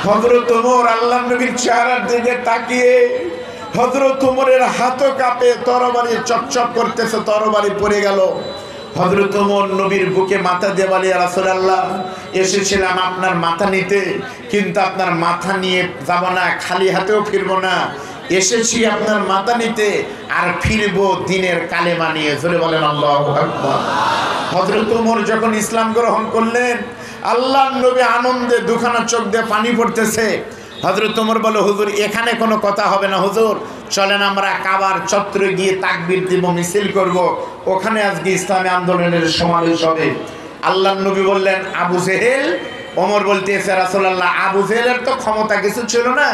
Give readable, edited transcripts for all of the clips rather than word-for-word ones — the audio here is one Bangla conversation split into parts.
হযরত ওমর আল্লাহর নবীর চেহারার দিকে তাকিয়ে, হযরত ওমরের হাতও কাঁপে, তরবারি চপচপ করতেছে, তরবারি পড়ে গেল। হযরত ওমর নবীর বুকে মাথা দিয়ে বলে, ইয়া রাসূলুল্লাহ, এসেছিলাম আপনার মাথা নিতে, কিন্তু আপনার মাথা নিয়ে যাব না, খালি হাতেও ফিরবো না, এসেছি আপনার মাথা নিতে, আর ফিরবো দিনের কালেমা নিয়ে। জোরে বলেন আল্লাহু আকবার। হযরত ওমর যখন ইসলাম গ্রহণ করলেন, আল্লাহর নবী আনন্দে দুখানা চোখ দিয়ে পানি পড়তেছে। হযরত ওমর বলে, হুজুর এখানে কোনো কথা হবে না, হুজুর চলেন আমরা কাবার চত্বরে গিয়ে তাকবীর দিব, মিছিল করব, ওখানে আজকে ইসলামী আন্দোলনের সমাবেশ হবে। আল্লাহর নবী বললেন, আবু জেহেল। ওমর বলতেছে, রাসূলুল্লাহ, আবু জেহেলের তো ক্ষমতা কিছু ছিল না,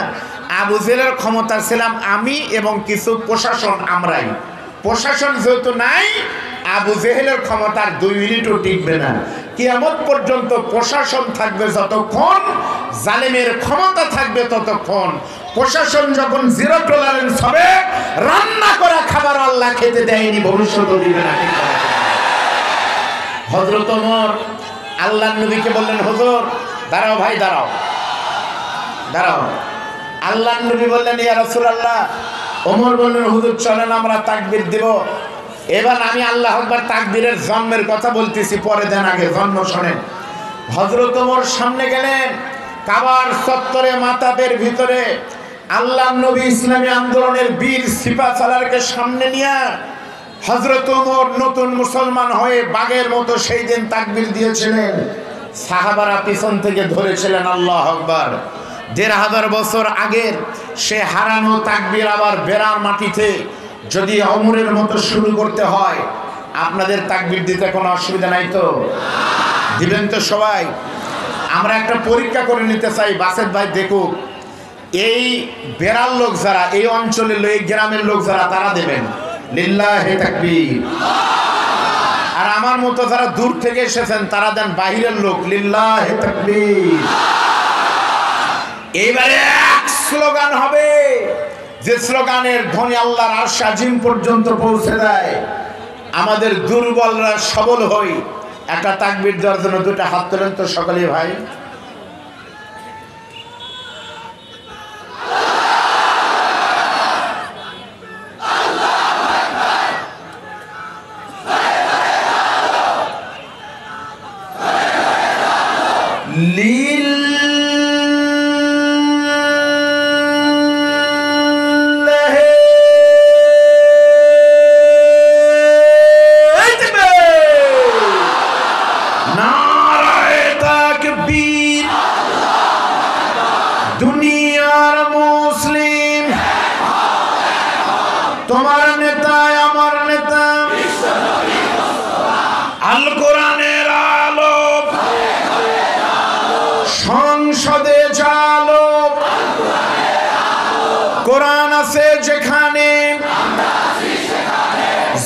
আবু জেহেলের ক্ষমতা ছিলাম আমি এবং কিছু প্রশাসন, আমরাই। প্রশাসন যেহেতু নাই, আবু জেহেলের ক্ষমতার 2 মিনিটও টিকবে না। কিয়ামত পর্যন্ত প্রশাসন থাকবে যতক্ষণ, জালেমের ক্ষমতা থাকবে ততক্ষণ। প্রশাসন যখন 0 টলারেন্স হবে, রান্না করা খাবার আল্লাহ খেতে দেয়নি, ভবিষ্যৎও দিবে না। হযরত ওমর আল্লাহর নবীকে বললেন, হুজুর দাঁড়াও ভাই, দাঁড়াও দাঁড়াও। আল্লাহর নবী বললেন, ইয়া রাসূলুল্লাহ। ওমর বললেন, হুজুর চলেন আমরা তাকবীর দিব। এবার আমি আল্লাহু আকবার তাকবীরের জন্মের কথা বলতেছি, পরে দেন, আগে জন্ম শোনেন। হযরত ওমর সামনে গেলেন, কাবার চত্বরে মাতাবের ভিতরে আল্লাহর নবী ইসলামী আন্দোলনের বীর সিপাহসালারকে সামনে নিয়ে হযরত ওমর নতুন মুসলমান হয়ে বাঘের মতো সেই দিন তাকবীর দিয়েছিলেন। সাহাবারা পিছন থেকে ধরেছিলেন, আল্লাহু আকবার। 1500 বছর আগের সে হারানো তাকবীর আবার বেড়ার মাটিতে যদি ওমরের মতো শুরু করতে হয়, আপনাদের তাকবীর দিতে কোনো অসুবিধা নাই তো? দিবেন তো সবাই? আমরা একটা পরীক্ষা করে নিতে চাই, বাসের ভাই দেখুক, এই বেড়ার লোক যারা, এই অঞ্চলের, এই গ্রামের লোক যারা, তারা দেবেন লিল্লাহি তাকবীর। আর আমার মতো যারা দূর থেকে এসেছেন তারা দেন বাহিরের লোক, লিল্লাহি তাকবীর। এইবারে এক স্লোগান হবে, যে স্লোগানের ধ্বনি আল্লাহর আরশ আজিম পর্যন্ত পৌঁছে দেয়। আমাদের দুর্বলরা সবল হই। একটা তাকবীর দেওয়ার জন্য 2টা হাত তোলেন তো সকলেই ভাই। দুনিয়ার মুসলিম, তোমার নেতা আমার নেতা, আল কোরআনের আলো, সংসদে চালো, কোরআন আছে যেখানে,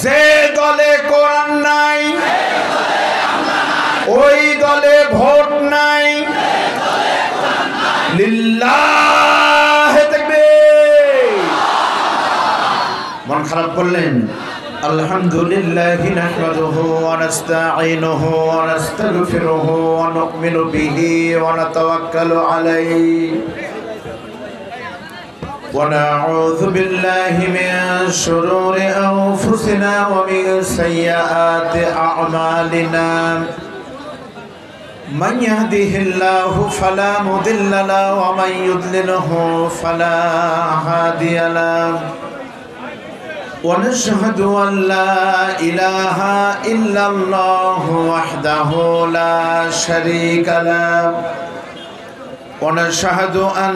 যে দলে কোরআন নাই ওই দলে ভোট নাই। লিল্লাহি তাকবীর। মন খারাপ করলেন? আলহামদুলিল্লাহি নাহমাদুহু ওয়া নাস্তাঈনুহু ওয়া নাস্তাগফিরুহু ওয়া নু'মিনু বিহি ওয়া নাতাওয়াক্কালু আলাইহি ওয়া নাউযু বিল্লাহি মিন শুরুরি আনফুসিনা ওয়া মিন সাইয়্যাতি আ'মালিনা। من يهده الله فلا مضل له ومن يضلله فلا هادي له ونشهد أن لا إله إلا الله وحده لا شريك له ونشهد أن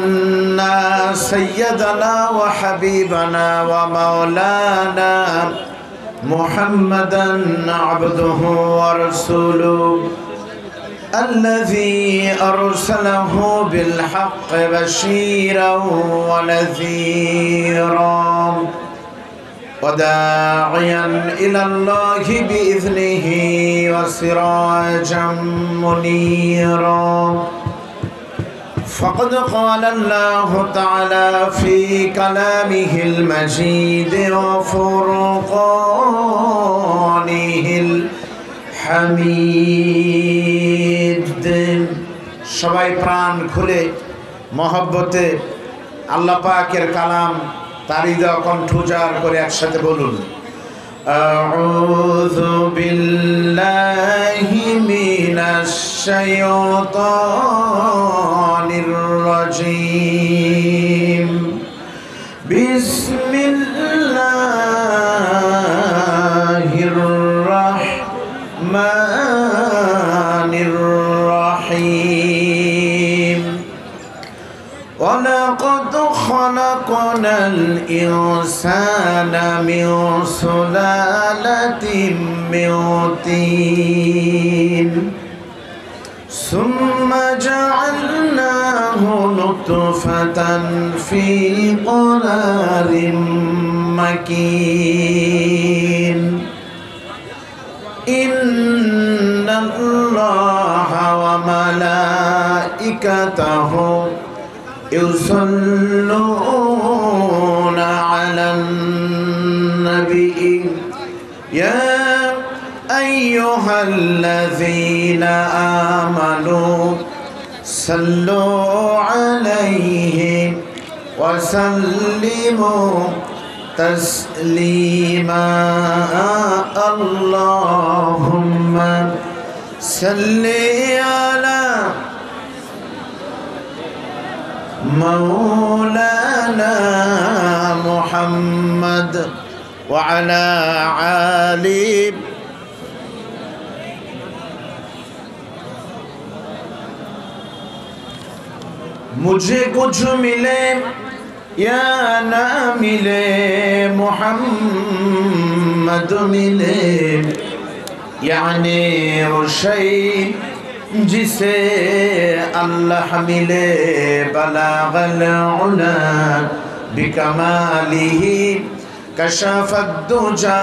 سيدنا وحبيبنا ومولانا محمدا عبده ورسوله الذي أرسله بالحق بشيرا ونذيرا وداعيا إلى الله بإذنه وسراجا منيرا. فقد قال الله تعالى في كلامه المجيد وفرقانه الحميد. সবাই প্রাণ খুলে মহব্বতে আল্লাহ পাকের কালাম তারই দেওয়া কণ্ঠ উজাড় করে একসাথে বলুন, আউযু বিল্লাহি মিনাশ শাইতানির রাজীম, বিসমিল্লাহির রাহমানির রাহিম। ওয়ালাকাদ খালাকনাল ইনসানা মিন সুলালাতিন মিন তিন সুম্মা জাআলনাহু নুতফাতান ফি ক্বরারিম মাকিন। ইন্নাল্লাহা ওয়া মালাইকাতাহু ইউসাল্লুনা আলান নাবী ইয়া আইয়ুহাল্লাযীনা আমানু সাল্লু আলাইহি ওয়া সাল্লিমু তাসলিমা। আল্লাহুম্মা সাল্লি আলা مولانا محمد وعلى آله मुझे कुछ मिले या ना मिले मोहम्मद मिले, यानी वो शै जिसे अल्लाह मिले, बलागल उला बिकमालिही कशफत दुजा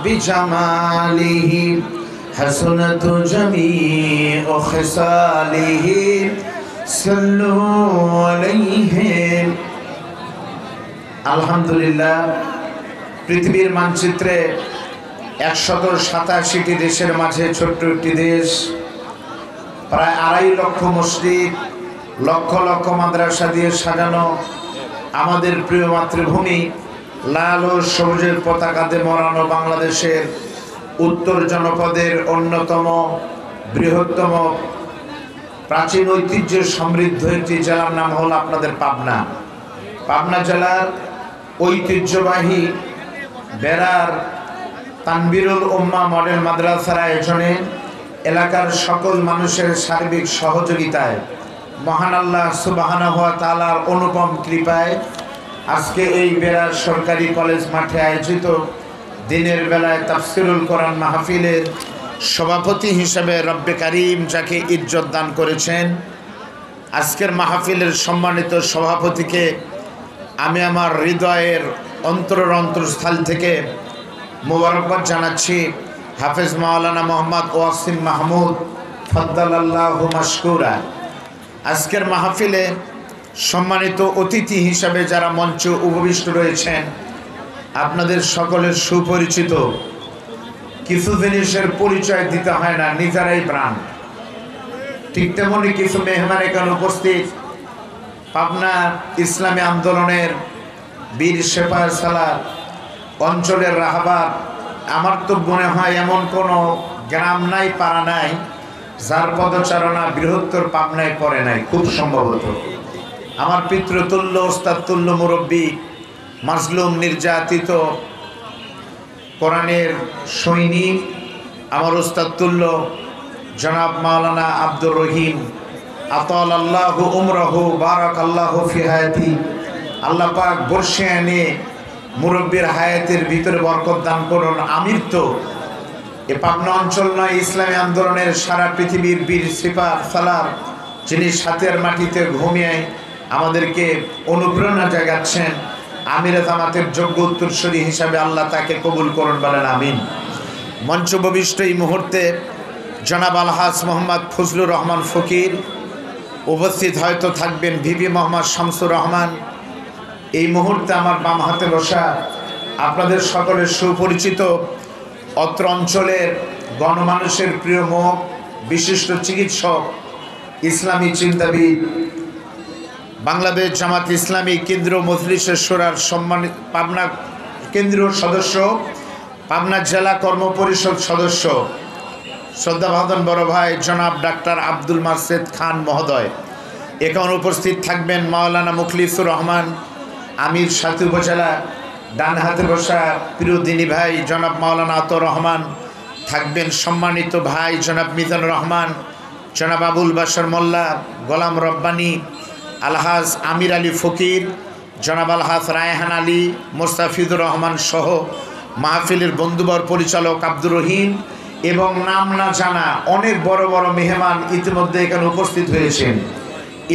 बिजमालिही हसनत जमीउ खिसालिही सल्लु अलैहि। আলহামদুলিল্লাহ, পৃথিবীর মানচিত্রে ১৮৭টি দেশের মাঝে ছোট্ট একটি দেশ, প্রায় ২.৫ লক্ষ মসজিদ, লক্ষ লক্ষ মাদ্রাসা দিয়ে সাজানো আমাদের প্রিয় মাতৃভূমি, লাল ও সবুজের পতাকাতে মরানো বাংলাদেশের উত্তর জনপদের অন্যতম বৃহত্তম প্রাচীন ঐতিহ্যের সমৃদ্ধ একটি জেলার নাম হল আপনাদের পাবনা। পাবনা জেলার ঐতিহ্যবাহী বেড়ার তানবিরুল উম্মাহ মডেল মাদ্রাসার আয়োজনে এলাকার সকল মানুষের সার্বিক সহযোগিতায় মহান আল্লাহ সুবহানাহু ওয়া তাআলার অনুপম কৃপায় আজকে এই বেড়ার সরকারি কলেজ মাঠে আয়োজিত দিনের বেলায় তাফসিরুল কোরআন মাহফিলের সভাপতি হিসেবে রব্বে কারিম যাকে ইজ্জত দান করেছেন, আজকের মাহফিলের সম্মানিত সভাপতিকে আমি আমার হৃদয়ের অন্তরস্থল থেকে মোবারকবাদ জানাচ্ছি। হাফেজ মাওলানা মোহাম্মদ ওয়াসিম মাহমুদ ফাদ্দালাল্লাহু মাশকুরা। আজকের মাহফিলে সম্মানিত অতিথি হিসাবে যারা মঞ্চে উপবিষ্ট রয়েছেন, আপনাদের সকলের সুপরিচিত, কিছু জিনিসের পরিচয় দিতে হয় না, নিজেরাই প্রাণ। ঠিক তেমনি কিছু মেহমান এখানে উপস্থিত, পাবনা ইসলামী আন্দোলনের বীর সেপার সালার অঞ্চলের রাহাবার। আমার তো মনে হয় এমন কোনো গ্রাম নাই, পাড়া নাই যার পদচারণা বৃহত্তর পাবনায় পড়ে নাই, খুব সম্ভবত। আমার পিতৃতুল্য ওস্তাদতুল্য মুরব্বী, মাজলুম নির্যাতিত কোরআনের সৈনিক, আমার ওস্তাদতুল্য জনাব মাওলানা আব্দুর রহিম আতাল আল্লাহু উমরাহু বারাকাল্লাহু ফি হায়াতি। আল্লাহ পাক বর্ষে এনে মুরব্বীর হায়াতের ভিতরে বরকত দান করুন। আমির তো এ পাবনা অঞ্চল নয়, ইসলামী আন্দোলনের সারা পৃথিবীর বীর সিপাহ সালার, যিনি সাথের মাটিতে ঘুমিয়ে আমাদেরকে অনুপ্রেরণা জাগাচ্ছেন, আমিরে জামাতের যোগ্য উত্তরসূরি হিসাবে আল্লাহ তাকে কবুল করুন, বলেন আমিন। মঞ্চভূমিষ্ঠ এই মুহূর্তে জনাব আলহাজ মোহাম্মদ ফজলুর রহমান ফকির উপস্থিত, হয়তো থাকবেন ভিপি মোহাম্মদ শামসুর রহমান। এই মুহূর্তে আমার বাম হাতে বসা আপনাদের সকলের সুপরিচিত অত্র অঞ্চলের গণমানুষের প্রিয় মুখ, বিশিষ্ট চিকিৎসক, ইসলামী চিন্তাবিদ বাংলাদেশ জামাত ইসলামী কেন্দ্রীয় মজলিসের শূরার সম্মানিত পাবনা কেন্দ্রীয় সদস্য, পাবনা জেলা কর্ম পরিষদ সদস্য, শ্রদ্ধাভাজন বড় ভাই জনাব ডাক্তার আব্দুল মাসেদ খান মহোদয়। এখানে উপস্থিত থাকবেন মাওলানা মুখলিসুর রহমান, আমির সাথী উপজেলা। ডান হাতে বসা প্রিয় দিনী ভাই জনাব মাওলানা আতর রহমান থাকবেন। সম্মানিত ভাই জনাব মিজানুর রহমান, জনাব আবুল বাশার মোল্লা, গোলাম রব্বানী, আলহাজ আমির আলী ফকির, জনাব আলহাজ রায়হান আলী, মোস্তাফিজুর রহমান সহ মাহফিলের বন্ধুবর পরিচালক আব্দুর রহিম এবং নাম না জানা অনেক বড় বড় মেহমান ইতিমধ্যে এখানে উপস্থিত হয়েছেন।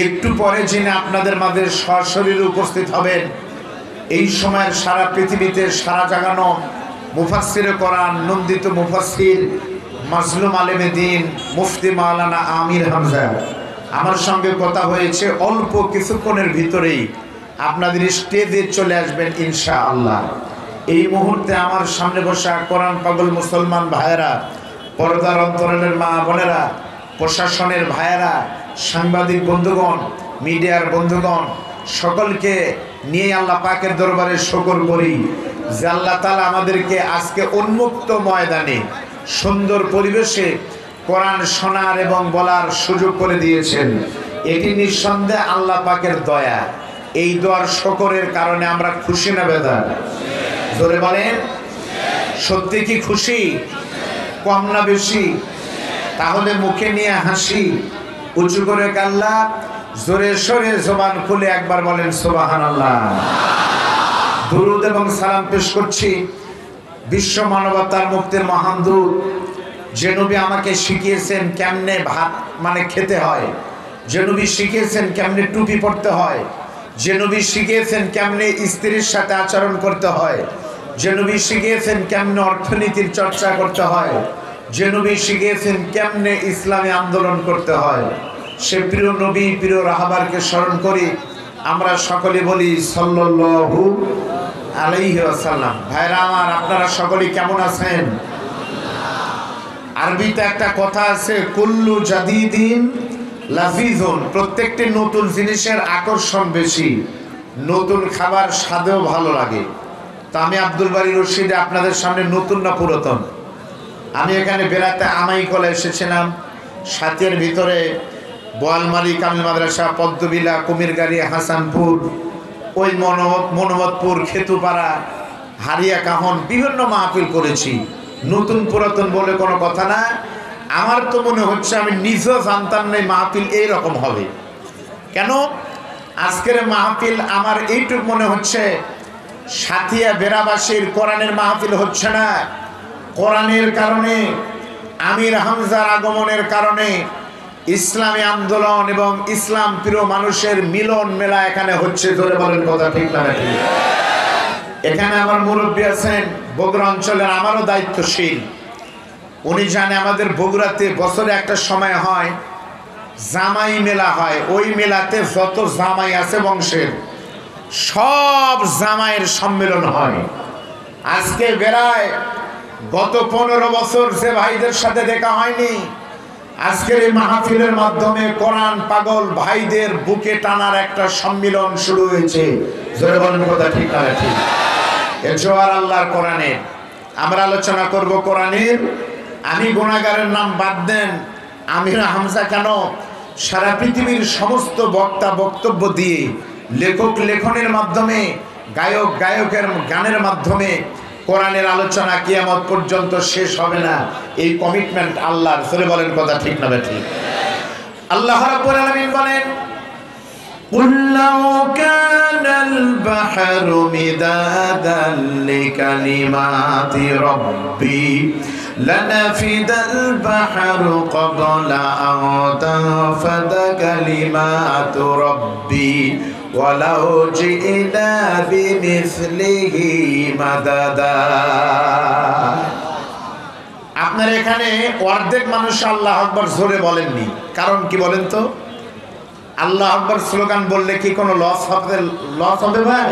একটু পরে যিনি আপনাদের মাঝে সশরীরে উপস্থিত হবেন, এই সময়ের সারা পৃথিবীতে সারা জাগানো মুফাসসিরে কোরআন, নন্দিত মুফাসসির, মাজলুম আলেমে দ্বীন মুফতি মাওলানা আমির হামজা আমার সঙ্গে কথা হয়েছে। অল্প কিছুক্ষণের ভিতরেই আপনাদের স্টেজে চলে আসবেন ইনশাআল্লাহ। এই মুহূর্তে আমার সামনে বসা কোরআন পাগল মুসলমান ভাইয়েরা, পর্দার অন্তরালের মা বোনেরা, প্রশাসনের ভাইয়েরা, সাংবাদিক বন্ধুগণ, মিডিয়ার বন্ধুগণ, সকলকে নিয়ে আল্লাহ পাকের দরবারে শুকর করি যে আল্লাহ তাআলা আমাদেরকে আজকে উন্মুক্ত ময়দানে সুন্দর পরিবেশে কোরআন শোনার এবং বলার সুযোগ করে দিয়েছেন। এটি নিঃসন্দেহে আল্লাহ পাকের দয়া। এই দোয়ার শুকরের কারণে আমরা খুশি না বেজার? জোরে বলেন, সত্যি কি খুশি? কম না বেশি? তাহলে মুখে নিয়ে হাসি, উঁচু করে কাল্লা, জোরে সরে জবান খুলে একবার বলেন সুবহানাল্লাহ। দুরূদ এবং সালাম পেশ করছি বিশ্ব মানবতার মুক্তির মহান দূত, যে নবী আমাকে শিখিয়েছেন কেমনে ভাত খেতে হয়, যে নবী শিখিয়েছেন কেমনে টুপি পরতে হয়, যে নবী শিখিয়েছেন কেমনে স্ত্রীর সাথে আচরণ করতে হয়, যে নবী শিখিয়েছেন কেমনে অর্থনীতির চর্চা করতে হয়, যে নবী শিখিয়েছেন কেমনে ইসলামী আন্দোলন করতে হয়, সে প্রিয় নবী প্রিয় রাহবারকে স্মরণ করি। আমরা সকলে বলি সাল্লাল্লাহু আলাইহি ওয়াসাল্লাম। ভাইরা আমার, আপনারা সকলে কেমন আছেন? আরবিতে একটা কথা আছে, কুল্লু জাদিদিন লাযিজুন, প্রত্যেকটি নতুন জিনিসের আকর্ষণ বেশি, নতুন খাবার স্বাদেও ভালো লাগে। তা আমি আব্দুল বারী রশিদে আপনাদের সামনে নতুন না পুরাতন? আমি এখানে বেড়াতে আমাইকলা এসেছিলাম, সাথের ভিতরে বোয়ালমারি, কামিল মাদ্রাসা, পদ্মবিলা, কুমিরগাড়ি, হাসানপুর, ওই মনোমতপুর, খেতুপাড়া, হারিয়া কাহন বিভিন্ন মাহফিল করেছি। নতুন পুরাতন বলে কোনো কথা না। আমার তো মনে হচ্ছে আমি নিজেও জানতাম না মাহফিল এইরকম হবে। কেন আজকের মাহফিল আমার এইটুক মনে হচ্ছে সাথিয়া বেরাবাসীর কোরআনের মাহফিল হচ্ছে না। কোরআনের কারণে, আমির হামজার আগমনের কারণে ইসলামী আন্দোলন এবং ইসলাম প্রিয় মানুষের মিলন মেলা এখানে হচ্ছে। ধরে বলেন কথা ঠিক না ঠিক? এখানে আমার মুরব্বী আছেন বগুড়া অঞ্চলের, আমারও দায়িত্বশীল। উনি জানে আমাদের বগুড়াতে বছরে একটা সময় হয় জামাই মেলা হয়। ওই মেলাতে যত জামাই আছে বংশের সব জামাইয়ের সম্মেলন হয়। আজকে বেড়ায় গত 15 বছর যে ভাইদের সাথে দেখা হয়নি, আজকের এই মাহফিলের মাধ্যমে কোরআন পাগল ভাইদের বুকে টানার একটা সম্মিলন শুরু হয়েছে। জোরে বলেন কথা ঠিক না ঠিক? এ জোয়ার আল্লাহর কোরআনের। আমরা আলোচনা করব কোরআনের। আমি গুনাহগারের নাম বাদ দেন, আমির হামজা কেন সারা পৃথিবীর সমস্ত বক্তা বক্তব্য দিয়ে, লেখক লেখনের মাধ্যমে, গায়ক গায়কের গানের মাধ্যমে কোরআনের আলোচনা কিয়ামত পর্যন্ত শেষ হবে না, এই কমিটমেন্ট আল্লাহর। সরে বলেন কথা ঠিক না ঠিক? আল্লাহ রাব্বুল আলামিন বলেন, قُلْ لَوْ كَانَ الْبَحْرُ مِدَادًا لِكَلِمَاتِ رَبِّي لَنَفِدَ الْبَحْرُ قَبْلَ أَن تَنفَدَ كَلِمَاتُ رَبِّي وَلَوْ جِئْنَا بِمِثْلِهِ مَدَدًا। আপনার এখানে অর্ধেক মানুষ আল্লাহ আকবার জোরে বলেননি, কারণ কি বলেন তো? আল্লাহ আকবার স্লোগান বললে কি কোনো লস হবে ভাই?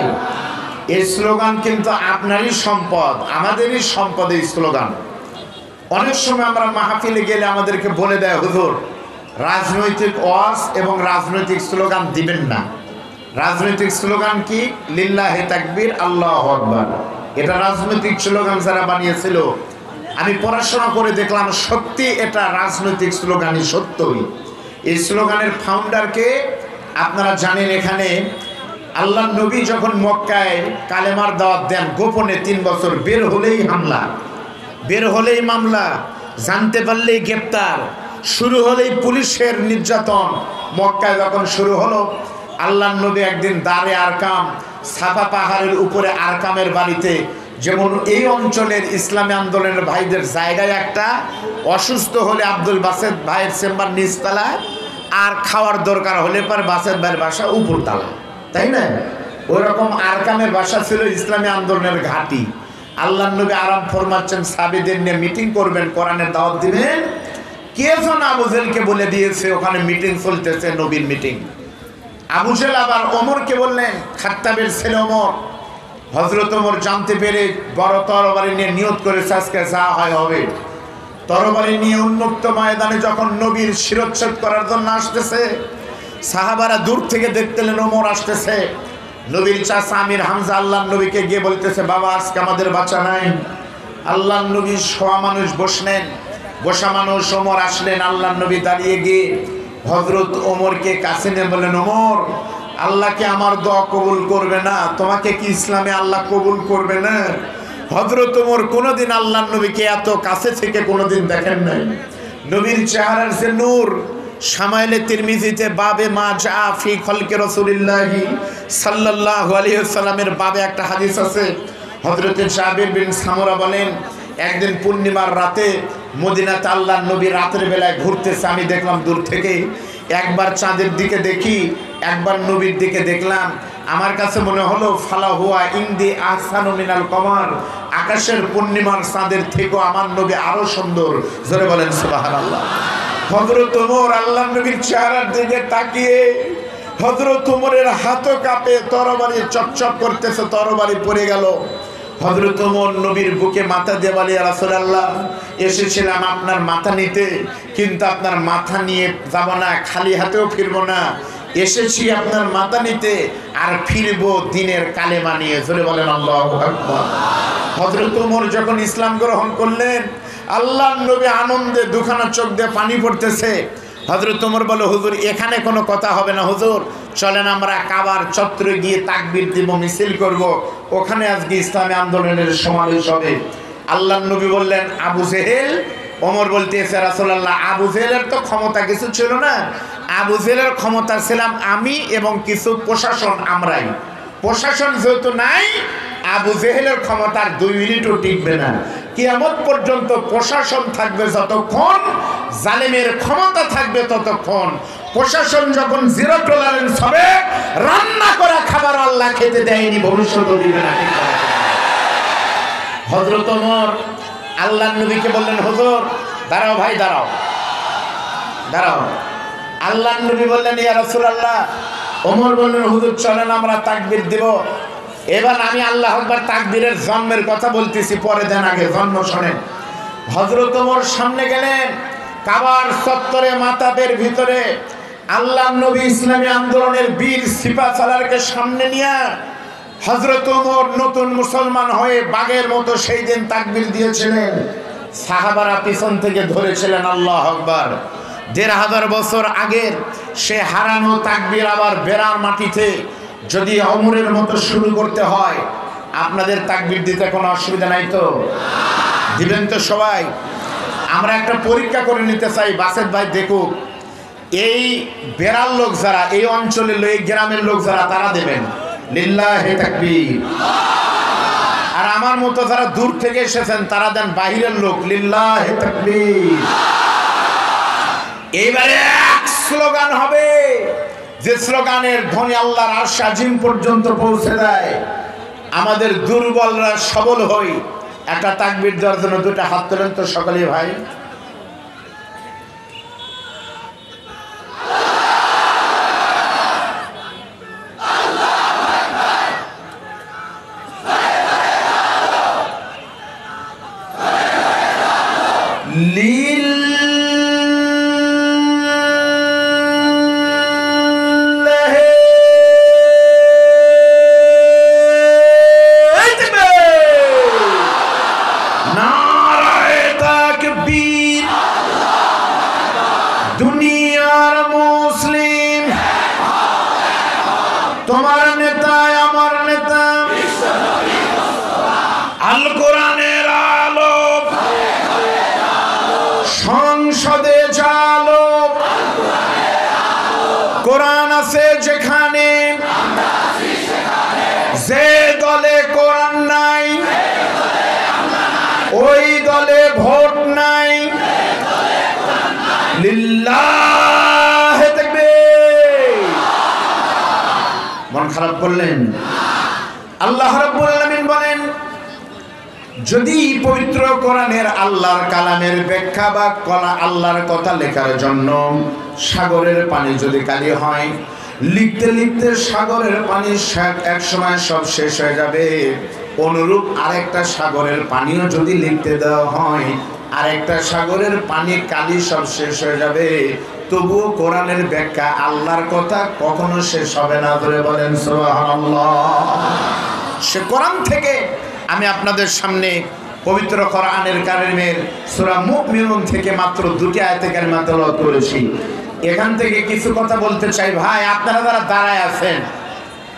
এই স্লোগান কিন্তু আপনারই সম্পদ, আমাদেরই সম্পদ এই স্লোগান। অনেক সময় আমরা মাহফিলে গেলে আমাদেরকে বলে দেয়, হুজুর রাজনৈতিক ওয়াজ এবং রাজনৈতিক স্লোগান দিবেন না। রাজনৈতিক স্লোগান কি? লিল্লাহি তাকবীর, আল্লাহু আকবার। এটা রাজনৈতিক স্লোগান যারা বানিয়েছিল, আমি পড়াশোনা করে দেখলাম সত্যি এটা রাজনৈতিক স্লোগানই, সত্যই। এই স্লোগানের ফাউন্ডারকে আপনারা জানেন। এখানে আল্লাহ নবী যখন মক্কায় কালেমার দাওয়াত দেন গোপনে 3 বছর, বের হলেই হামলা, বের হলেই মামলা, জানতে পারলেই গ্রেপ্তার, শুরু হলেই পুলিশের নির্যাতন। মক্কায় যখন শুরু হলো, আল্লাহ নবী একদিন দারে আরকাম, সাফা পাহাড়ের উপরে আরকামের বাড়িতে, যেমন এই অঞ্চলের ইসলামী আন্দোলনের ভাইদের জায়গায় একটা অসুস্থ হলে আব্দুল বাসেদ ভাইয়ের চেম্বার নিচতলা, আর খাওয়ার দরকার হলে পরে বাসেদ ভাইয়ের বাসা উপরতলা, তাই না? ওই রকম আরকামের বাসা ছিল ইসলামী আন্দোলনের ঘাঁটি। আল্লাহ নবী আরাম ফরমাচ্ছেন সাহাবীদের নিয়ে মিটিং করবেন, কোরআনের দাওয়াত দিবেন। কে যেন আবু জেলকে বলে দিয়েছে ওখানে মিটিং চলতেছে, নবীর মিটিং। আবু জেল আবার ওমরকে বললেন, খাত্তাবের ছেলে ওমর। হযরত ওমর জানতে পেরে বড় তরবারি নিয়ে নিয়ত করেছে আজকে যা হয় হবে। তরবারি নিয়ে উন্মুক্ত ময়দানে যখন নবীর শিরচ্ছেদ করার জন্য আসতেছে, সাহাবারা দূর থেকে দেখতেলেন ওমর আসতেছে। নবীর চাচা আমির হামজা আল্লাহ নবীকে গিয়ে বলতেছে, বাবা আজকে আমাদের বাঁচা নাই। আল্লাহ নবী শোয়া মানুষ বসলেন, বসা মানুষ ওমর আসলেন। আল্লাহ নবী দাঁড়িয়ে গিয়ে হযরত ওমরকে কাছে নিয়ে বললেন, ওমর আল্লাহকে আমার দোয়া কবুল করবে না? তোমাকে কি ইসলামে আল্লাহ কবুল করবে না? হযরত ওমর কোনোদিন আল্লাহ নবীকে এত কাছে থেকে কোনোদিন দেখেন নাই। নবীর চেহারার যে নূর, শামাইলে তিরমিজিতে বাবে মা জা ফি খলকি রাসূলিল্লাহি সাল্লাল্লাহু আলাইহি ওয়াসাল্লামের বাবে একটা হাদিস আছে। হযরত জাবির বিন সামুরা বলেন, একদিন পূর্ণিমার রাতে মদিনাতে আল্লাহ নবী রাতের বেলায় ঘুরতেছে। আমি দেখলাম দূর থেকে, একবার চাঁদের দিকে দেখি, একবার নবীর দিকে দেখলাম। আমার কাছে মনে হলো ফালা হুয়া ইনদি আহসানু মিনাল কমার, আকাশের পূর্ণিমার চাঁদের থেকেও আমার নবী আরো সুন্দর। জোরে বলেন সুবহানাল্লাহ। হযরত ওমর আল্লাহ নবীর চেহারার দিকে তাকিয়ে, হযরত ওমরের হাতও কাঁপে, তরবারি চপচপ করতেছে, তরবারি পড়ে গেল। হযরত ওমর নবীর বুকে মাথা দিয়ে বলে, ইয়া রাসূলুল্লাহ এসেছিলাম আপনার মাথা নিতে, কিন্তু আপনার মাথা নিয়ে যাব না, খালি হাতেও ফিরবো না, এসেছি আপনার মাথা নিতে, আর ফিরবো দিনের কালেমা নিয়ে। জোরে বলেন আল্লাহু আকবার। হযরত ওমর যখন ইসলাম গ্রহণ করলেন, আল্লাহ নবী আনন্দে দুখানা চোখ দিয়ে পানি পড়তেছে। হযরত ওমর বলে, হুজুর এখানে কোনো কথা হবে না, হুজুর চলেন আমরা কাবার চত্বরে গিয়ে তাকবীর দিব, মিছিল করব, ওখানে আজকে ইসলামী আন্দোলনের সমাবেশ হবে। আল্লাহ নবী বললেন, আবু জেহেল। ওমর বলতেছে, রাসূলুল্লাহ আবু জেহেলের তো ক্ষমতা কিছু ছিল না, আবু জেহেলের ক্ষমতা ছিলাম আমি এবং কিছু প্রশাসন, আমরাই। প্রশাসন যেহেতু নাই, আবু জেহেলের ক্ষমতার 2 মিনিটও টিকবে না। কিয়ামত পর্যন্ত প্রশাসন থাকবে যতক্ষণ, জালেমের ক্ষমতা থাকবে ততক্ষণ। প্রশাসন যখন 0 টলারেন্স হবে, রান্না করা খাবার আল্লাহ খেতে দেয়নি, ভবিষ্যতেও দিবে না। হযরত ওমর আল্লাহ নবীকে বললেন, হুজুর দাঁড়াও ভাই, দাঁড়াও দাঁড়াও। আল্লাহ নবী বললেন, ইয়া রাসূলুল্লাহ। ওমর বললেন, হুজুর চলেন আমরা তাকবীর দিব। এবার আমি আল্লাহু আকবার তাকবীরের জন্মের কথা বলতেছি, পরে দেন, আগে জন্ম শোনেন। হযরত ওমর সামনে গেলেন, কাবার চত্বরে মাতাবের ভিতরে আল্লাহ নবী ইসলামী আন্দোলনের বীর সিপাহসালারকে সামনে নিয়ে হযরত ওমর নতুন মুসলমান হয়ে বাঘের মতো সেই দিন তাকবীর দিয়েছিলেন। সাহাবারা পিছন থেকে ধরেছিলেন আল্লাহু আকবার। 1500 বছর আগের সে হারানো তাকবীর আবার বেড়ার মাটিতে যদি ওমরের মতো শুরু করতে হয়, আপনাদের তাকবীর দিতে কোনো অসুবিধা নাই তো? দিবেন তো সবাই? আমরা একটা পরীক্ষা করে নিতে চাই, বাসেদ ভাই দেখুক, এই বেড়ার লোক যারা, এই অঞ্চলের লোক, এই গ্রামের লোক যারা, তারা দেবেন লিল্লাহি তাকবীর। আর আমার মতো যারা দূর থেকে এসেছেন তারা দেন বাহিরের লোক, লিল্লাহি তাকবীর। এইবারে এক স্লোগান হবে, যে স্লোগানের ধ্বনি আল্লাহর আরশ আজিম পর্যন্ত পৌঁছে দেয়। আমাদের দুর্বলরা সবল হই। একটা তাকবীর দেওয়ার জন্য 2টা হাত তোলেন তো সকলেই ভাই। তোমার নেতা আমার নেতা আল কোরআনের আলো সংসদে চালো কোরআন আছে যেখানে যে দলে কোরআন নাই ওই দলে ভোট নাই লিল্লাহে তাকবীর। মন খারাপ করলেন? আল্লাহ রাব্বুল আলামিন বলেন, যদি পবিত্র কোরআনের আল্লাহর কালামের ব্যাখ্যা বা আল্লাহর কথা লেখার জন্য সাগরের পানি যদি কালি হয়, লিখতে লিখতে সাগরের পানি এক সময় সব শেষ হয়ে যাবে, অনুরূপ আরেকটা সাগরের পানিও যদি লিখতে দেওয়া হয়, আরেকটা সাগরের পানি কালি সব শেষ হয়ে যাবে, তবুও কোরআনের ব্যাখ্যা আল্লাহর কথা কখনো শেষ হবে না। ধরে বলেন সুবহানাল্লাহ। সে কোরআন থেকে আমি আপনাদের সামনে পবিত্র কোরআনের কারিমের সূরা মুমিনুন থেকে মাত্র 2টি আয়াতে কারিমা তেলাওয়াত করেছি। এখান থেকে কিছু কথা বলতে চাই। ভাই, আপনারা যারা দাঁড়ায় আছেন,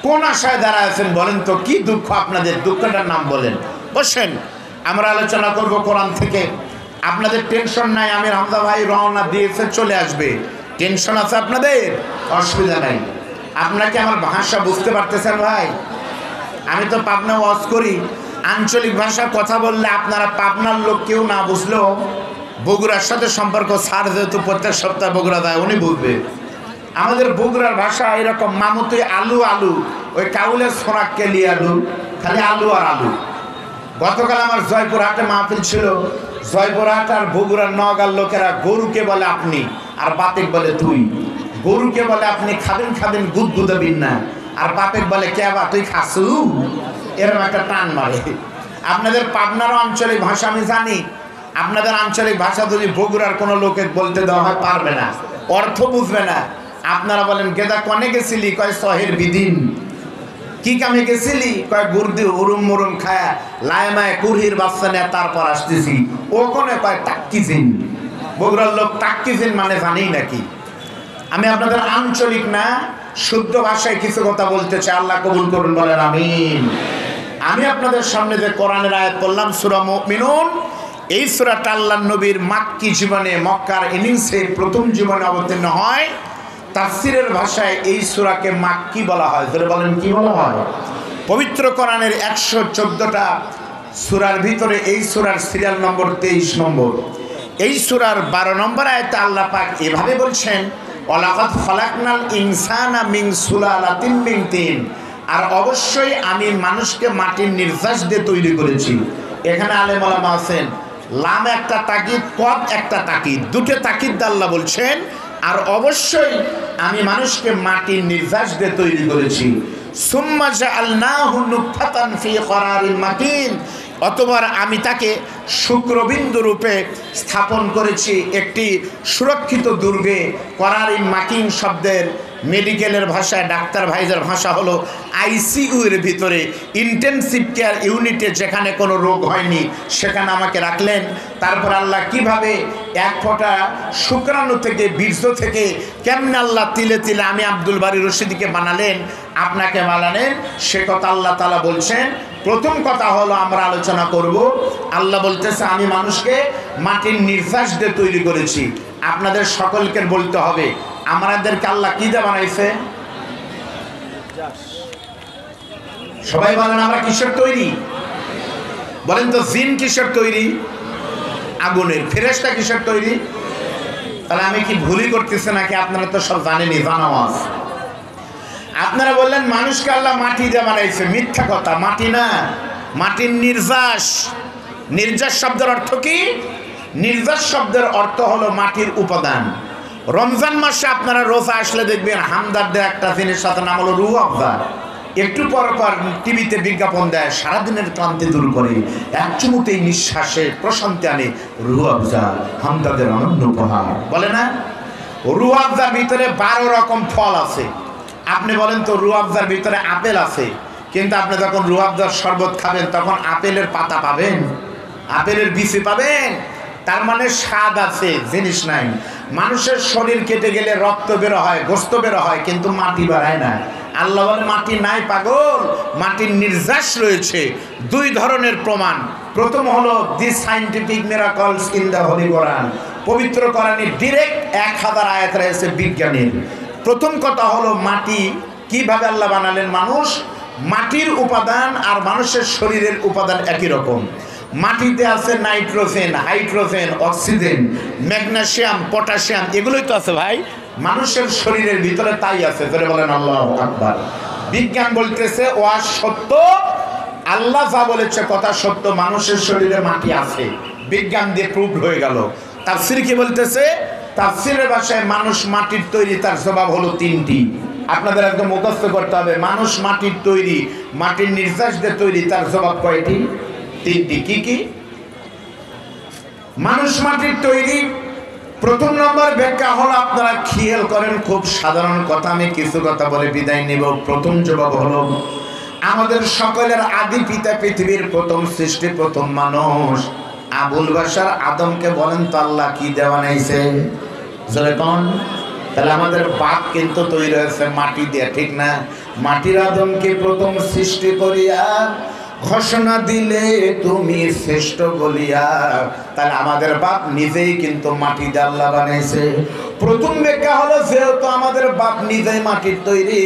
কোন আশায় দাঁড়ায় আছেন বলেন তো? কি দুঃখ আপনাদের? দুঃখটার নাম বলেন। বসেন, আমরা আলোচনা করব কোরআন থেকে। আপনাদের টেনশন নাই, আমি হামজা ভাই রওনা দিয়েছে, চলে আসবে। টেনশন আছে আপনাদের? অসুবিধা নাই। আপনাকে আমার ভাষা বুঝতে পারতেছেন ভাই? আমি তো পাবনা ওয়াজ করি, আঞ্চলিক ভাষার কথা বললে আপনারা পাবনার লোক কেউ না বুঝলেও বগুড়ার সাথে সম্পর্ক, স্যার যেহেতু প্রত্যেক সপ্তাহে বগুড়া যায়, উনি বুঝবে। আমাদের বগুড়ার ভাষা এরকম, মামুতে আলু আলু, ওই কাউলের সোনাককে লিয়ে আলু, খালি আলু আর আলু। গতকাল আমার জয়পুরহাটে মাহফিল ছিল। জয়পুরহাট আর বগুড়ার নওগাঁর লোকেরা গরুকে বলে আপনি আর বাপেক বলে তুই। গরুকে বলে আপনি খাবেন খাবেন গুদগুদাবিন না, আর বাপেক বলে কে বা তুই খাসু, এরকম একটা টান মারে। আপনাদের পাবনারও আঞ্চলিক ভাষা আমি জানি। আপনাদের আঞ্চলিক ভাষা যদি বগুড়ার কোনো লোকে বলতে দেওয়া হয়, পারবে না, অর্থ বুঝবে না। আপনারা বলেন গেদা কনে গেছিলি? কয় শহের বিদিন। কি কামে গেছিলি? কয় গুরদি উরুম মুরুম খায়া লায়মায় কুরহির বাচ্চা নেয় তারপর আসতেছি। ও কোনে কয় টাক্কিজিন। বগুড়ার লোক টাক্কিজিন মানে জানেই নাকি? আমি আপনাদের আঞ্চলিক না, শুদ্ধ ভাষায় কিছু কথা বলতে চাই। আল্লাহ কবুল করুন, বলেন আমিন। আমি আপনাদের সামনে যে কোরআনের আয়াত পড়লাম সূরা মুমিনুন, এই সূরাটা আল্লাহর নবীর মাক্কি জীবনে, মক্কার ইনিংসে প্রথম জীবনে অবতীর্ণ হয়। তাফসীরের ভাষায় এই সূরাকে মাক্কি বলা হয়। ধরে বলেন কি বলা হয়? পবিত্র কোরআনের 114টা সূরার ভিতরে এই সূরার সিরিয়াল নম্বর 23 নম্বর। এই সূরার 12 নম্বর আয়াতে আল্লাহ পাক এভাবে বলছেন, ওয়ালাকাদ খালাকনাল ইনসানা মিন সুলালাতিন মিন তিন। আর অবশ্যই আমি মানুষকে মাটির নির্যাস দিয়ে তৈরি করেছি। এখানে আলেম ওলামা আছেন, লাম একটা তাকিদ, কদ একটা তাকিদ, দুটো তাকিদ আল্লাহ বলছেন। আর অবশ্যই আমি মানুষকে মাটির নির্যাস দিয়ে তৈরি করেছি। সুম্মা জাআলনাহু নুতফাতান ফি করারিন মাকিন। অতঃপর আমি তাকে শুক্রবিন্দু রূপে স্থাপন করেছি একটি সুরক্ষিত দুর্গে। করারিন মাকিন শব্দের মেডিকেলের ভাষায়, ডাক্তার ভাইদের ভাষা হলো আইসিইউ এর ভিতরে, ইন্টেনসিভ কেয়ার ইউনিটে, যেখানে কোনো রোগ হয়নি সেখানে আমাকে রাখলেন। তারপর আল্লাহ কিভাবে এক ফোঁটা শুক্রাণু থেকে, বীর্য থেকে কেমনে আল্লাহ তিলে তিলে আমি আব্দুল বারী রশিদিকে বানালেন, আপনাকে বানালেন, সে কথা আল্লাহ তাআলা বলছেন। প্রথম কথা হলো আমরা আলোচনা করব, আল্লাহ বলতেছে আমি মানুষকে মাটির নির্যাস দিয়ে তৈরি করেছি। আপনাদের সকলকে বলতে হবে, আমাদেরকে আল্লাহ কি দিয়ে বানাইছে? সবাই বলেন আমরা কিসের তৈরি? বলেন তো, জিন কিসের তৈরি? আগুনের। ফেরেশতা কিসের তৈরি? তাহলে আমি কি ভুলই করতেছি নাকি? আপনারা তো সব জানেনই, জানাওয়াজ। আপনারা বললেন মানুষকে আল্লাহ মাটি দিয়ে বানাইছে, মিথ্যা কথা। মাটি না, মাটির নির্যাস। নির্যাস শব্দের অর্থ কি? নির্যাস শব্দের অর্থ হলো মাটির উপাদান। রমজান মাসে আপনারা রোজা আসলে দেখবেন হামদারদের একটা জিনিস সাথে নাম হলো রুহ আফজা। একটু পর পর টিভিতে বিজ্ঞাপন দেয়, সারাদিনের ক্লান্তি দূর করে, এক চুমুতেই নিঃশ্বাসে প্রশান্তি আনে, রুহ আফজা হামদাদের অনন্য উপহার। বলে না? রুহ আফজার ভিতরে 12 রকম ফল আছে। আপনি বলেন তো, রুহ আফজার ভিতরে আপেল আছে, কিন্তু আপনি যখন রুহ আফজার শরবত খাবেন তখন আপেলের পাতা পাবেন, আপেলের বিচি পাবেন। তার মানে স্বাদ আছে, জিনিস নাই। মানুষের শরীর কেটে গেলে রক্ত বের হয়, গোস্ত বের হয়, কিন্তু মাটি বাড়ায় না। আল্লাহ বলে মাটি নাই পাগল, মাটির নির্যাস রয়েছে। দুই ধরনের প্রমাণ। প্রথম হলো the scientific miracles in the holy Quran. পবিত্র কোরআনে ডিরেক্ট 1000 আয়াত রয়েছে বিজ্ঞানের। প্রথম কথা হলো মাটি কিভাবে আল্লাহ বানালেন। মানুষ, মাটির উপাদান আর মানুষের শরীরের উপাদান একই রকম। মাটিতে আছে nitrogen, hydrogen, oxygen, magnesium, potassium, এগুলোই তো আছে ভাই মানুষের শরীরের ভিতরে, তাই আছে। ধরে বলেন আল্লাহু আকবার। বিজ্ঞান বলতেছে ওয়া সত্য, আল্লাহ যা বলেছে কথা সত্য, মানুষের শরীরে মাটি আছে। বিজ্ঞান দিয়ে প্রুভ হয়ে গেল। তাফসীর কি বলতেছে? তাফসীরের ভাষায় মানুষ মাটির তৈরি, তার জবাব হলো 3টি। আপনাদের একদম মুখস্থ করতে হবে। মানুষ মাটির তৈরি, মাটির নির্যাস দিয়ে তৈরি, তার জবাব কয়টি? 3টি। কি কি? মানুষ মাটির তৈরি। প্রথম নম্বর ব্যাখ্যা হলো, আপনারা খেয়াল করেন, খুব সাধারণ কথা, আমি কিছু কথা বলে বিদায় নিব। প্রথম জবাব হলো, আমাদের সকলের আদি পিতা, পৃথিবীর প্রথম সৃষ্টি, প্রথম মানুষ আবুল বাশার আদমকে বলেন তো আল্লাহ কি দেওয়া নাইছে? জোরে কোন? তাহলে আমাদের বাপ কিন্তু তৈরি হয়েছে মাটি দিয়ে, ঠিক না? মাটির আদমকে প্রথম সৃষ্টি করিয়া ঘোষণা দিলে তুমি শ্রেষ্ঠ বলিয়া, তাহলে আমাদের বাপ নিজেই কিন্তু মাটি দিয়ে আল্লাহ বানাইছে। প্রথম ব্যাখ্যা হলো, যেহেতু আমাদের বাপ নিজেই মাটির তৈরি,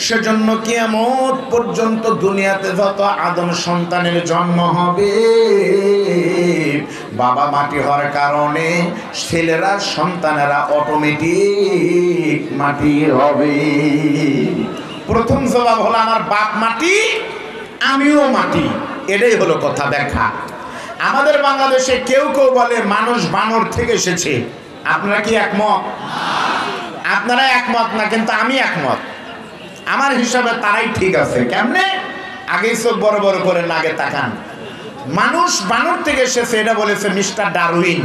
সেজন্য কিয়ামত পর্যন্ত দুনিয়াতে যত আদম সন্তানের জন্ম হবে, বাবা মাটি হওয়ার কারণে ছেলেরা, সন্তানেরা অটোমেটিক মাটি হবে। প্রথম জবাব হলো, আমার বাপ মাটি, আমিও মাটি। এটাই হলো কথা, ব্যাখ্যা। আমাদের বাংলাদেশে কেউ কেউ বলে মানুষ বানর থেকে এসেছে। আপনারা কি একমত? আপনারা একমত না, কিন্তু আমি একমত। আমার হিসাবে তারাই ঠিক আছে। কেমনে? আগেই চোখ বড় বড় করে নাগে তাকান। মানুষ বানর থেকে এসেছে এটা বলেছে মিস্টার ডারউইন।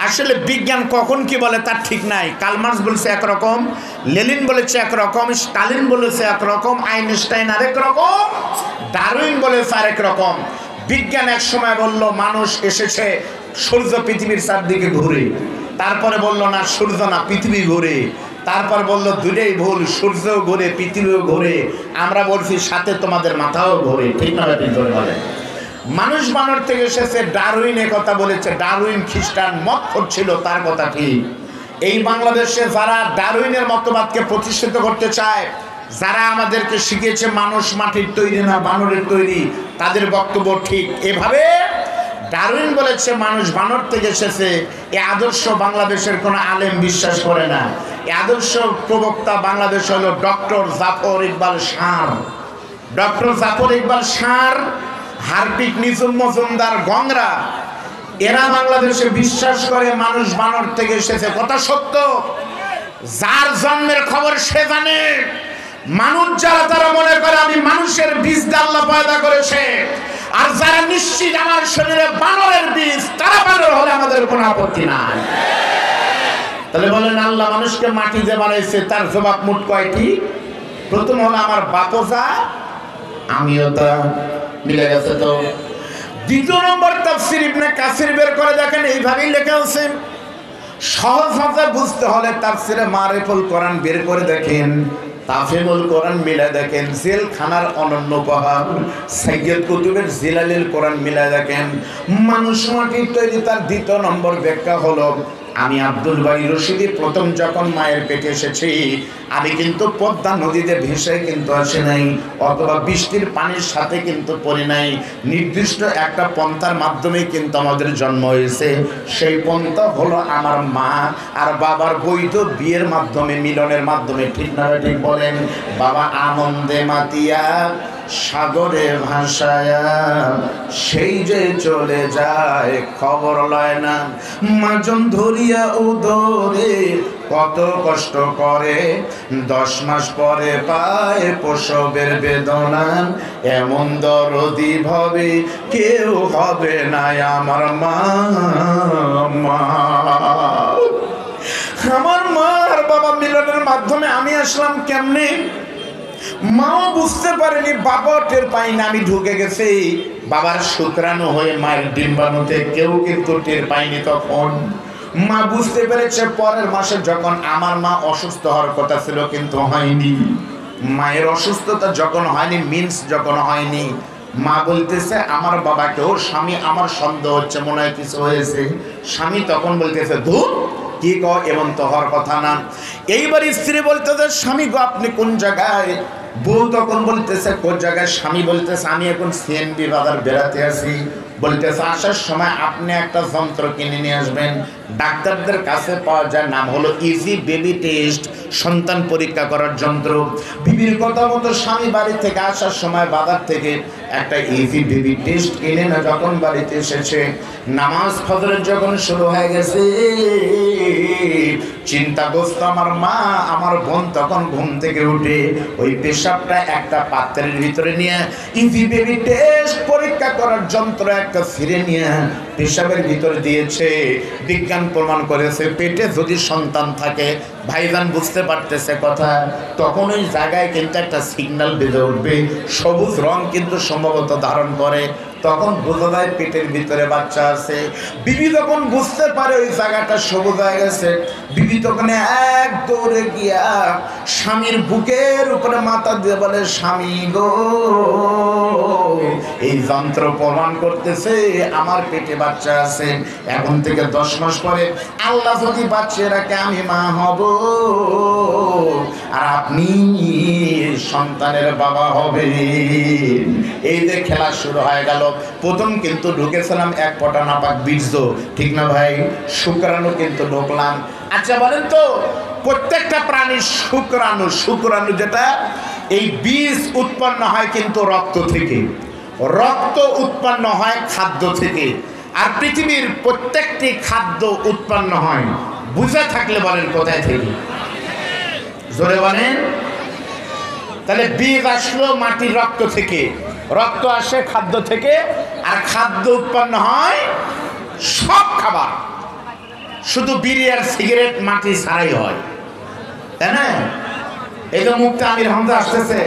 আসলে বিজ্ঞান কখন কি বলে তার ঠিক নাই। কার্ল মার্কস বলেছে একরকম, লেনিন বলেছে একরকম, স্টালিন বলেছে একরকম, আইনস্টাইন আরেক রকম, ডারউইন বলেছে আরেক রকম। বিজ্ঞান এক সময় বলল মানুষ এসেছে সূর্য পৃথিবীর চারদিকে ঘুরে, তারপরে বলল না সূর্য না পৃথিবী ঘুরে, তারপর বলল দুটোই ভুল, সূর্যও ঘুরে পৃথিবীও ঘুরে, আমরা বলছি সাথে তোমাদের মাথাও ঘুরে। ঠিক না? বলে মানুষ বানর থেকে এসেছে, ডারউইন কথা বলেছে। ডারউইন খ্রিস্টান মত করছিল, তার কথা ঠিক। এই বাংলাদেশে যারা ডারউইনের মতবাদকে প্রতিষ্ঠিত করতে চায়, যারা আমাদেরকে শিখিয়েছে মানুষ মাটির তৈরি না বানরের তৈরি, তাদের বক্তব্য ঠিক। এভাবে ডারউইন বলেছে মানুষ বানর থেকে এসেছে, এ আদর্শ বাংলাদেশের কোনো আলেম বিশ্বাস করে না। এ আদর্শ প্রবক্তা বাংলাদেশ হলো ডক্টর জাফর ইকবাল সার। ডক্টর জাফর ইকবাল সার, হার্পিক নিজুম মজুমদার, গংরা, এরা বাংলাদেশে বিশ্বাস করে মানুষ বানর থেকে এসেছে। কথা সত্য। যার জন্মের খবর সে জানে। মানুষ যারা, তারা মনে করে আমি মানুষের বীজ আল্লাহ পয়দা করেছে, আর যারা নিশ্চিত আমার শরীরে বানরের বীজ, তারা বানর হলে আমাদের কোনো আপত্তি নাই। তাহলে বলেন আল্লাহ মানুষকে মাটি যে বানাইছে, তার জবাব মোট কয়টি? প্রথম হলো আমার বাপও যা, আমিও তা। মিলে গেছে তো? দ্বিতীয় নম্বর তাফসীর ইবনে কাসির বের করে দেখেন, এইভাবেই লেখা আছে। সহজ ভাষায় বুঝতে হলে তাফসীরে মারিফুল কোরআন বের করে দেখেন, তাফসীরুল কোরআন মিলে দেখেন, জেলখানার অনন্য উপহার সাইয়্যিদ কুতুবের জিলালিল কোরআন মিলে দেখেন। মানুষ মাটির তৈরি, তার দ্বিতীয় নম্বর ব্যাখ্যা হলো, আমি আব্দুল বারী রশিদি প্রথম যখন মায়ের পেটে এসেছি, আমি কিন্তু পদ্মা নদীতে ভেসে কিন্তু আসি নাই, অথবা বৃষ্টির পানির সাথে কিন্তু পড়ি নাই। নির্দিষ্ট একটা পন্থার মাধ্যমে কিন্তু আমাদের জন্ম হয়েছে। সেই পন্থা হলো আমার মা আর বাবার বৈধ বিয়ের মাধ্যমে, মিলনের মাধ্যমে। ঠিক না ঠিক বলেন? বাবা আনন্দে মাতিয়া সাগরে ভাসায়া সেই যে চলে যায় খবর লয় না, মাজন ধরিয়া উদরে কত কষ্ট করে, 10 মাস পরে পায় প্রসবের বেদনা, এমন দরদি ভাবে কেউ হবে না আমার মা। আমার মা আর বাবা মিলনের মাধ্যমে আমি আসলাম কেমনে? মাও বুঝতে পারেনি, বাবা টের পাইনি আমি ঢুকে গেছি। বাবার শুক্রাণু হয়ে মায়ের ডিম্বাণুতে, কেউ কিন্তু টের পাইনি তখন। মা বুঝতে পেরেছে পরের মাসে যখন আমার মা অসুস্থ হওয়ার কথা ছিল কিন্তু হয়নি। মায়ের অসুস্থতা যখন হয়নি, মিন্স যখন হয়নি, মা বলতেছে আমার বাবাকেও স্বামী আমার সন্দেহ হচ্ছে, মনে হয় কিছু হয়েছে। স্বামী তখন বলতেছে ধুর কি কও, এমন তো হওয়ার কথা না। এইবার স্ত্রী বলতেছে স্বামী গো আপনি কোন জায়গায়? বউ তখন বলতেছে কোন জায়গায়? স্বামী বলতেছে আমি এখন সিএনবি বাজার বেড়াতে আসি। বলতেছে আসার সময় আপনি একটা যন্ত্র কিনে নিয়ে আসবেন, ডাক্তারদের কাছে পাওয়া যায়, নাম হলো ইজি বেবি টেস্ট, সন্তান পরীক্ষা করার যন্ত্র। বিবির কথা মতো স্বামী বাড়ি থেকে আসার সময় বাজার থেকে একটা ইজি বেবি টেস্ট কিনে না যখন বাড়িতে এসেছে, নামাজ ফজরের যখন শুরু হয়ে গেছে, চিন্তাগ্রস্ত আমার মা আমার বোন তখন ঘুম থেকে উঠে ওই পেশাবটা একটা পাত্রের ভিতরে নিয়ে ইজি বেবি টেস্ট পরীক্ষা করার যন্ত্র একটা ফিরে নিয়ে পেশাবের ভিতরে দিয়েছে। বিজ্ঞান প্রমাণ করেছে পেটে যদি সন্তান থাকে, ভাইজান বুঝতে পারতেছে কথা, তখন ওই জায়গায় কিন্তু একটা সিগন্যাল বেজে উঠবে, সবুজ রং কিন্তু সম্ভবত ধারণ করে, তখন বোঝা যায় পেটের ভিতরে বাচ্চা আছে। বিবি যখন বুঝতে পারে ওই জায়গাটা সবুজ হয়ে গেছে, বিবি তখন এক দৌড়ে গিয়া স্বামীর বুকের উপরে মাথা দিয়ে বলে স্বামী গো, এই যন্ত্র প্রমাণ করতেছে আমার পেটে বাচ্চা আছে, এখন থেকে 10 মাস পরে আল্লাহ যদি বাচ্চা রাখে আমি মা হব, আর আপনি সন্তানের বাবা হবে। এই যে খেলা শুরু হয়ে গেল। প্রথম কিন্তু ঢুকেছিলাম এক পটা নাপাক বীর্য, ঠিক না ভাই? শুক্রাণু কিন্তু ঢুকলাম। আচ্ছা বলেন তো, প্রত্যেকটা প্রাণীর শুক্রাণু যেটা, এই বীজ উৎপন্ন হয় কিন্তু রক্ত থেকে, রক্ত উৎপন্ন হয় খাদ্য থেকে, আর পৃথিবীর প্রত্যেকটি খাদ্য উৎপন্ন হয়, বুঝে থাকলে বলেন কোথায় থেকে? জোরে বলেন। তাহলে বীজ আসলো মাটির রক্ত থেকে, রক্ত আসে খাদ্য থেকে, আর খাদ্য উৎপন্ন হয় সব খাবার, শুধু বিড়ি আর সিগারেট মাটি ছাড়াই হয়, তাই না? এই তো মুক্তা আমির হামজা আসতেছে।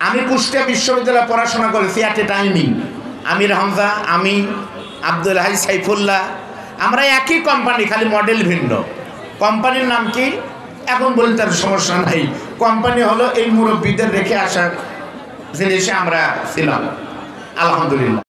আমি কুষ্টিয়া বিশ্ববিদ্যালয়ে পড়াশোনা করেছি এট এ টাইমিং। আমির হামজা, আমি, আব্দুল হাই, সাইফুল্লাহ, আমরা একই কোম্পানি, খালি মডেল ভিন্ন। কোম্পানির নাম কি এখন বলতে আর সমস্যা নাই, কোম্পানি হলো এই মুরব্বীদের রেখে আসার জিনিসে আমরা ছিলাম, আলহামদুলিল্লাহ।